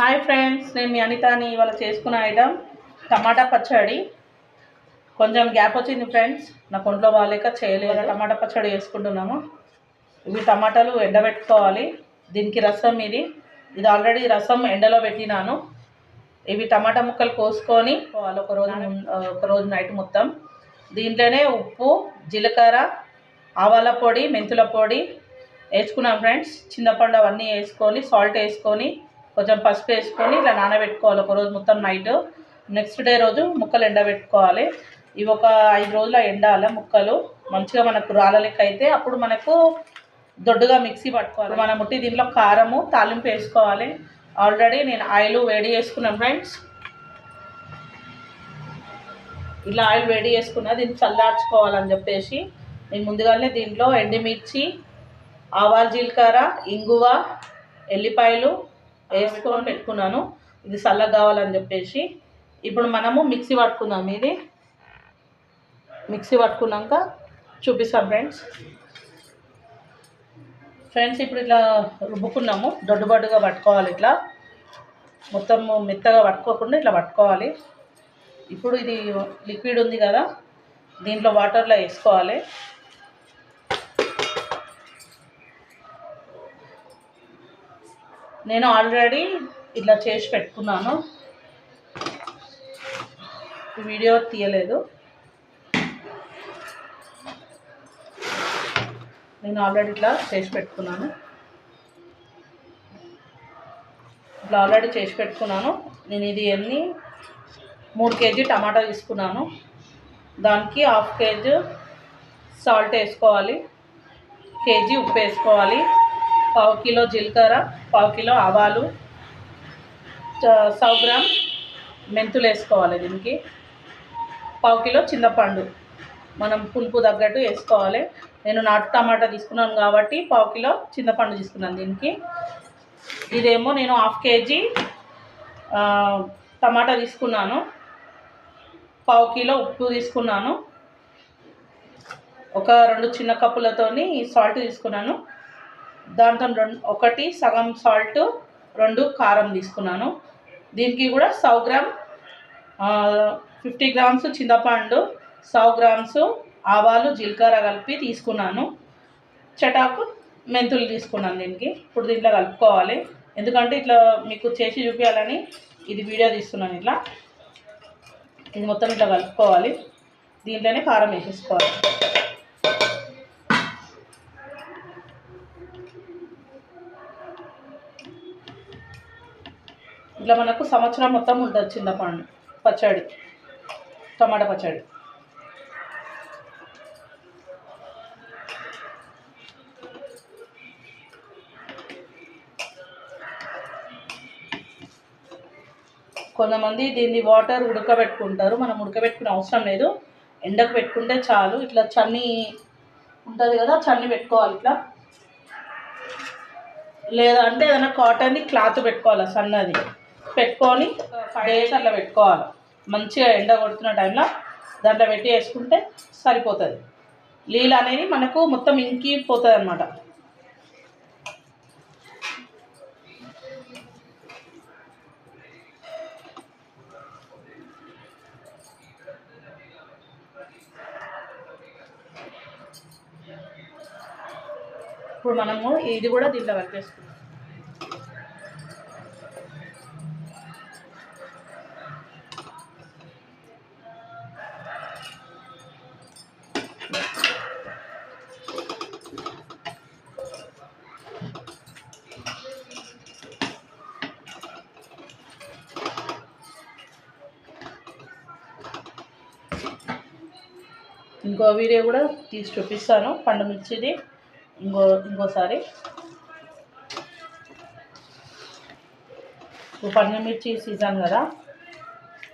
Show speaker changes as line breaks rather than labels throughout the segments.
Hi friends, నేను మీ అనితాని. ఇవాళ చేసుకున్న ఐటమ్ టమాటా పచ్చడి. కొంచెం గ్యాప్ వచ్చింది ఫ్రెండ్స్, నాకు ఒంట్లో బాగాలేక చేయలేదు. టమాటా పచ్చడి వేసుకుంటున్నాము. ఇవి టమాటాలు ఎండబెట్టుకోవాలి. దీనికి రసం ఇది ఆల్రెడీ రసం ఎండలో పెట్టినాను. ఇవి టమాటా ముక్కలు కోసుకొని ఒకరోజు నైట్ మొత్తం దీంట్లోనే ఉప్పు, జీలకర్ర, ఆవాల పొడి, మెంతుల పొడి వేసుకున్నాం ఫ్రెండ్స్. చింతపండు అవన్నీ వేసుకొని, సాల్ట్ వేసుకొని, కొంచెం పసుపు వేసుకొని ఇట్లా నానబెట్టుకోవాలి ఒకరోజు మొత్తం నైట్. నెక్స్ట్ డే రోజు ముక్కలు ఎండబెట్టుకోవాలి. ఇవి ఒక 5 రోజుల ఎండాలి ముక్కలు మంచిగా. మనకు రాళ్ళ లెక్క అయితే అప్పుడు మనకు దొడ్డుగా మిక్సీ పట్టుకోవాలి. మనం ముట్టి దీంట్లో కారము, తాలింపు వేసుకోవాలి. ఆల్రెడీ నేను ఆయిల్ వేడి చేసుకున్నాను ఫ్రెండ్స్. ఇలా ఆయిల్ వేడి చేసుకున్నా, దీన్ని చల్లార్చుకోవాలని చెప్పేసి నేను ముందుగానే దీంట్లో ఎండుమిర్చి, ఆవాల, జీలకర్ర, ఇంగువ, ఎల్లిపాయలు వేసుకొని పెట్టుకున్నాను. ఇది చల్లగా కావాలని చెప్పేసి ఇప్పుడు మనము మిక్సీ పట్టుకుందాం. ఇది మిక్సీ పట్టుకున్నాక చూపిస్తాం ఫ్రెండ్స్. ఇప్పుడు ఇట్లా రుబ్బుకున్నాము, దొడ్డుబడ్డుగా పట్టుకోవాలి. ఇట్లా మొత్తం మెత్తగా పట్టుకోకుండా ఇట్లా పట్టుకోవాలి. ఇప్పుడు ఇది లిక్విడ్ ఉంది కదా, దీంట్లో వాటర్లో వేసుకోవాలి. నేను ఆల్రెడీ ఇట్లా చేసి పెట్టుకున్నాను, వీడియో తీయలేదు. నేను ఆల్రెడీ ఇట్లా చేసి పెట్టుకున్నాను. నేను ఇది 3 కేజీ టమాటా తీసుకున్నాను. దానికి 1/2 కేజీ సాల్ట్ వేసుకోవాలి, కేజీ ఉప్పు వేసుకోవాలి, 1/4 కిలో జీలకర్ర, 1/4 కిలో ఆవాలు, 100 గ్రామ్ మెంతులు వేసుకోవాలి. దీనికి 1/4 కిలో చింతపండు మనం పులుపు తగ్గట్టు వేసుకోవాలి. నేను నాటు టమాటా తీసుకున్నాను కాబట్టి 1/4 కిలో చింతపండు తీసుకున్నాను దీనికి. ఇదేమో నేను 1/2 కేజీ టమాటా తీసుకున్నాను, 1/4 కిలో ఉప్పు తీసుకున్నాను, ఒక 2 చిన్న కప్పులతోని సాల్ట్ తీసుకున్నాను. దాంతో 1 సగం సాల్ట్, 2 కారం తీసుకున్నాను. దీనికి కూడా 100 గ్రామ్ 50 గ్రామ్స్ చింతపండు, 100 గ్రామ్స్ ఆవాలు, జీలకర్ర కలిపి తీసుకున్నాను. చటాకు మెంతులు తీసుకున్నాను దీనికి. ఇప్పుడు దీంట్లో కలుపుకోవాలి, ఎందుకంటే ఇట్లా మీకు చేసి చూపించాలని ఇది వీడియో తీస్తున్నాను. ఇట్లా ఇది మొత్తం ఇట్లా కలుపుకోవాలి. దీంట్లోనే కారం వేసేసుకోవాలి. ఇట్లా మనకు సంవత్సరం మొత్తం ఉంటుంది చింతపండు పచ్చడి, టమాటా పచ్చడి. కొంతమంది దీన్ని వాటర్ ఉడకబెట్టుకుంటారు. మనం ఉడకబెట్టుకునే అవసరం లేదు, ఎండకు పెట్టుకుంటే చాలు. ఇట్లా చన్నీ ఉంటుంది కదా, చన్నీ పెట్టుకోవాలి ఇట్లా. లేదా అంటే ఏదైనా కాటన్ది క్లాత్ పెట్టుకోవాలి, సన్నది పెట్టుకొని 5 days అట్లా పెట్టుకోవాలి. మంచిగా ఎండ కొడుతున్న టైంలో దాంట్లో పెట్టి వేసుకుంటే సరిపోతుంది. నీళ్ళు అనేది మనకు మొత్తం ఇంకిపోతుంది అన్నమాట. ఇప్పుడు మనము ఇది కూడా దీంట్లో కలిపేసుకుంటాం. ఇంకో వీడియో కూడా తీసి చూపిస్తాను పండు మిర్చిది ఇంకోసారి. ఇప్పుడు పండు మిర్చి సీజన్ కదా,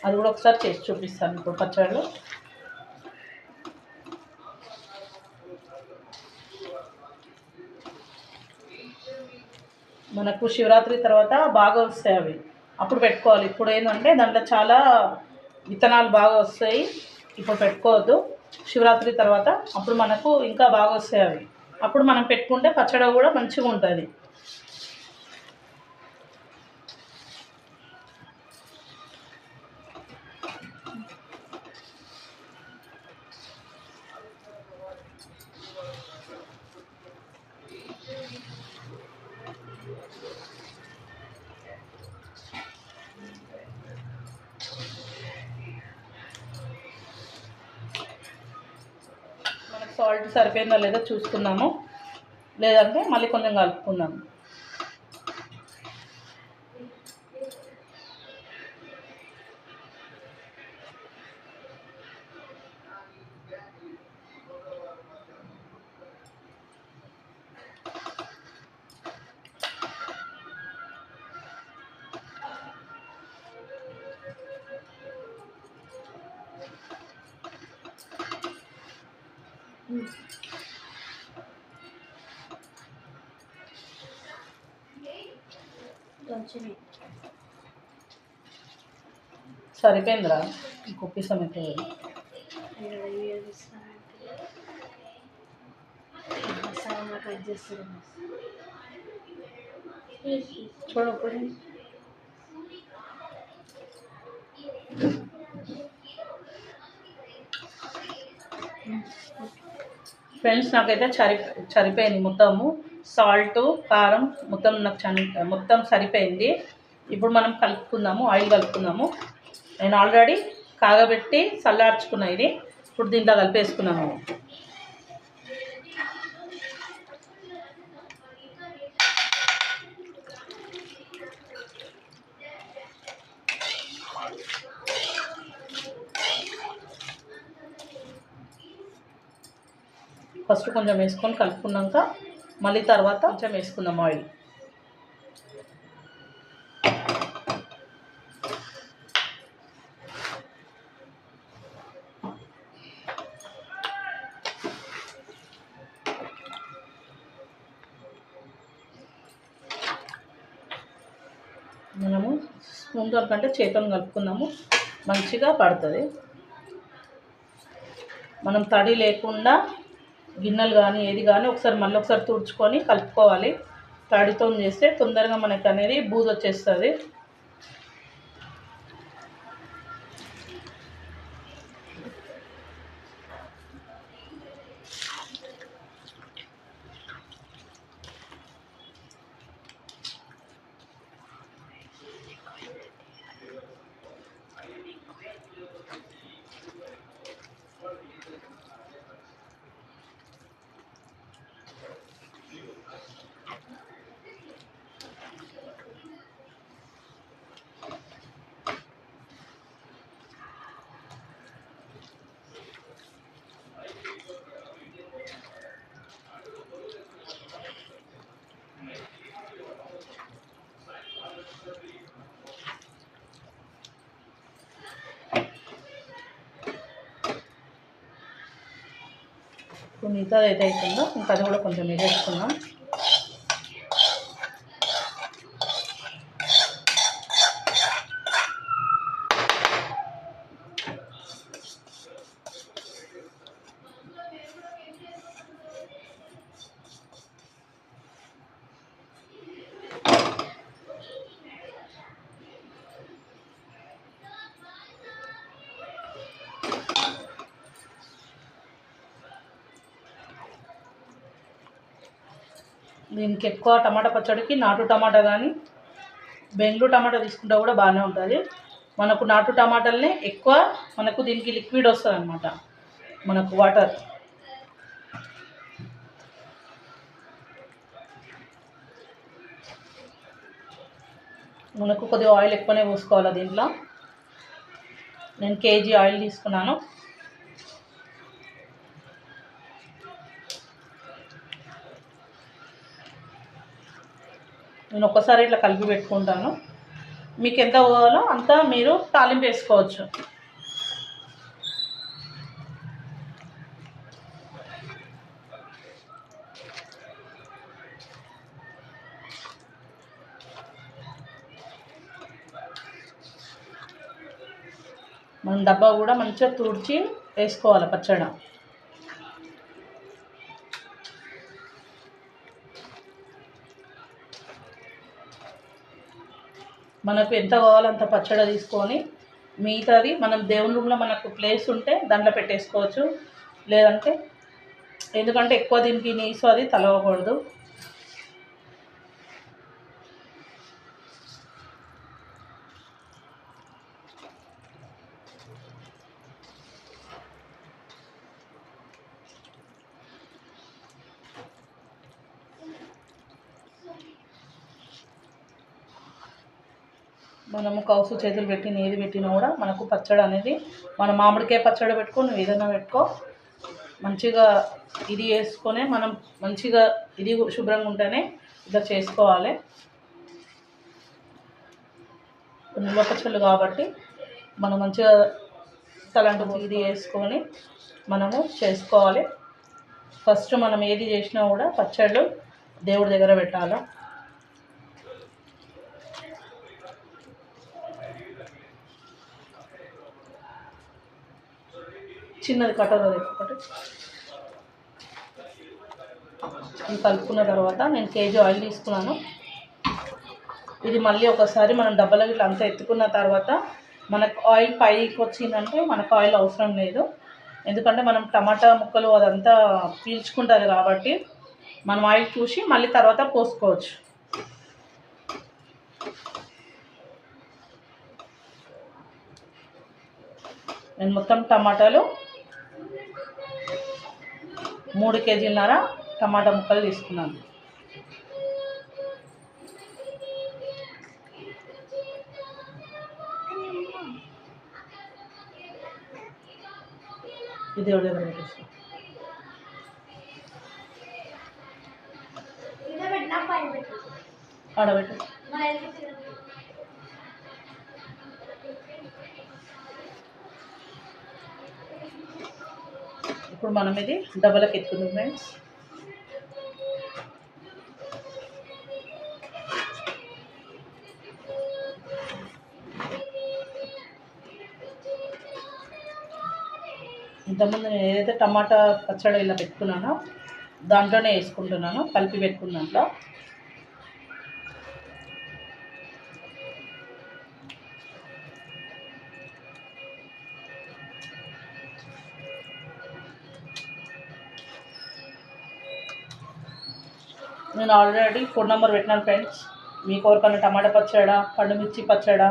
అది కూడా ఒకసారి చేసి చూపిస్తాను. ఇప్పుడు పచ్చళ్ళు మనకు శివరాత్రి తర్వాత బాగా వస్తాయి అవి, అప్పుడు పెట్టుకోవాలి. ఇప్పుడు ఏంటంటే దాంట్లో చాలా విత్తనాలు బాగా వస్తాయి, ఇప్పుడు పెట్టుకోవద్దు. శివరాత్రి తర్వాత అప్పుడు మనకు ఇంకా బాగా వస్తాయి అవి, అప్పుడు మనం పెట్టుకుంటే పచ్చడి కూడా మంచిగా ఉంటుంది. మనకు సాల్ట్ సరిపోయిందో లేదో చూసుకుందాము, లేదంటే మళ్ళీ కొంచెం కలుపుకుందాము. సరిపోయిందిరా, ఇంకొక సమయం చూడప్పుడు ఫ్రెండ్స్, నాకైతే సరిపోయింది మొత్తము. సాల్ట్, కారం మొత్తం నాకు మొత్తం సరిపోయింది. ఇప్పుడు మనం కలుపుకుందాము, ఆయిల్ కలుపుకుందాము. నేను ఆల్రెడీ కాగబెట్టి చల్లార్చుకున్నా ఇది. ఇప్పుడు దీంట్లో కలిపేసుకున్నాము. ఫస్ట్ కొంచెం వేసుకొని కలుపుకున్నాక మళ్ళీ తర్వాత కొంచెం వేసుకుందాం ఆయిల్. మనము స్పూన్తో కంటే చేతితో కలుపుకుందాము, మంచిగా పడుతుంది. మనం తడి లేకుండా గిన్నెలు కానీ ఏది కానీ మళ్ళీ ఒకసారి తుడుచుకొని కలుపుకోవాలి. తడితో చేస్తే తొందరగా మనకు అనేది బూజు వచ్చేస్తుంది. ఇప్పుడు మిగతాది అయితే అవుతుందో ఇంకా అది కూడా కొంచెం వేసేసుకున్నాం. దీనికి ఎక్కువ టమాటా పచ్చడికి నాటు టమాటా కానీ బెంగళూరు టమాటా తీసుకుంటే కూడా బాగానే ఉంటుంది. మనకు నాటు టమాటాలనే ఎక్కువ మనకు దీనికి లిక్విడ్ వస్తుంది అన్నమాట, మనకు వాటర్. మనకు కొద్దిగా ఆయిల్ ఎక్కువనే పోసుకోవాలి దీంట్లో. నేను కేజీ ఆయిల్ తీసుకున్నాను. నేను ఒక్కసారి ఇట్లా కలిపి పెట్టుకుంటాను. మీకు ఎంత కావాలో అంత మీరు తాలింపు వేసుకోవచ్చు. మనం డబ్బా కూడా మంచిగా తుడిచి వేసుకోవాలి పచ్చడి. మనకు ఎంత కావాలో అంత పచ్చడి తీసుకొని మిగతాది మనం దేవుని రూమ్లో మనకు ప్లేస్ ఉంటే దాంట్లో పెట్టేసుకోవచ్చు. లేదంటే ఎందుకంటే ఎక్కువ దీనికి నీసు అది తలవకూడదు. మనము కౌసు చేతులు పెట్టిన ఏది పెట్టినా కూడా మనకు పచ్చడి అనేది మన మామిడికాయ పచ్చడి పెట్టుకో, నువ్వు ఏదైనా పెట్టుకో, మంచిగా ఇది వేసుకొని మనం మంచిగా ఇది శుభ్రంగా ఉంటేనే ఇలా చేసుకోవాలి. నిల్వ పచ్చళ్ళు కాబట్టి మనం మంచిగా తలంటు ఇది వేసుకొని మనము చేసుకోవాలి. ఫస్ట్ మనం ఏది చేసినా కూడా పచ్చళ్ళు దేవుడి దగ్గర పెట్టాలి. చిన్నది కటోర ఒకటి కలుపుకున్న తర్వాత నేను కేజీ ఆయిల్ తీసుకున్నాను. ఇది మళ్ళీ ఒకసారి మనం డబ్బాలో ఇట్లా అంతా ఎత్తుకున్న తర్వాత మనకు ఆయిల్ పైకి వచ్చిందంటే మనకు ఆయిల్ అవసరం లేదు. ఎందుకంటే మనం టమాటా ముక్కలు అదంతా పీల్చుకుంటుంది కాబట్టి మనం ఆయిల్ చూసి మళ్ళీ తర్వాత పోసుకోవచ్చు. నేను మొత్తం టమాటాలు 3 కేజీలన్నర టమాటా ముక్కలు తీసుకున్నాను. ఇది ఆడబెట్టు. ఇప్పుడు మనం ఇది డబ్బలకు ఎత్తుకుందాం ఫ్రెండ్స్. ఇంతకుముందు నేను ఏదైతే టమాటా పచ్చడి ఇలా పెట్టుకున్నానో దాంట్లోనే వేసుకుంటున్నాను, కలిపి పెట్టుకున్న దాంట్లో. నేను ఆల్రెడీ ఫోన్ నెంబర్ పెట్టినాను ఫ్రెండ్స్. మీకు ఎవరికైనా టమాటా పచ్చడా, పండు మిర్చి పచ్చడా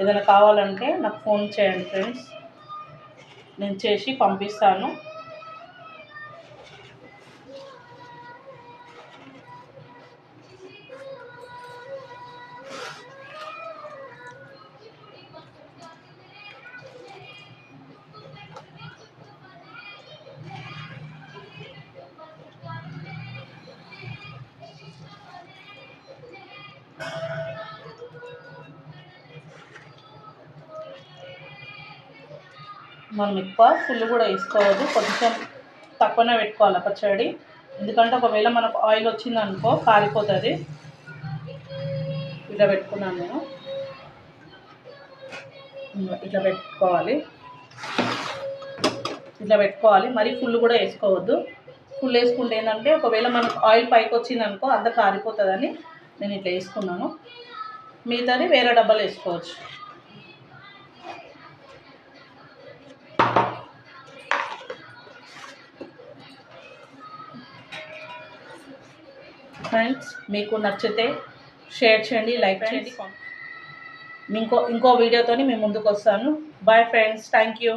ఏదైనా కావాలంటే నాకు ఫోన్ చేయండి ఫ్రెండ్స్, నేను చేసి పంపిస్తాను. మనం ఎక్కువ ఫుల్ కూడా వేసుకోవద్దు, కొంచెం తక్కువనే పెట్టుకోవాలి పచ్చడి. ఎందుకంటే ఒకవేళ మనకు ఆయిల్ వచ్చిందనుకో కారిపోతుంది. ఇలా పెట్టుకున్నాను నేను, ఇట్లా పెట్టుకోవాలి. ఇట్లా పెట్టుకోవాలి, మరీ ఫుల్ కూడా వేసుకోవద్దు. ఫుల్ వేసుకుంటే ఏంటంటే ఒకవేళ మనకు ఆయిల్ పైకి వచ్చిందనుకో అంత కారిపోతుందని నేను ఇట్లా వేసుకున్నాను. మిగతాది వేరే డబ్బాలు వేసుకోవచ్చు. ఫ్రెండ్స్ మీకు నచ్చితే షేర్ చేయండి, లైక్ చేయండి. ఇంకో వీడియోతో మేము ముందుకు వస్తాను. Bye friends, thank you.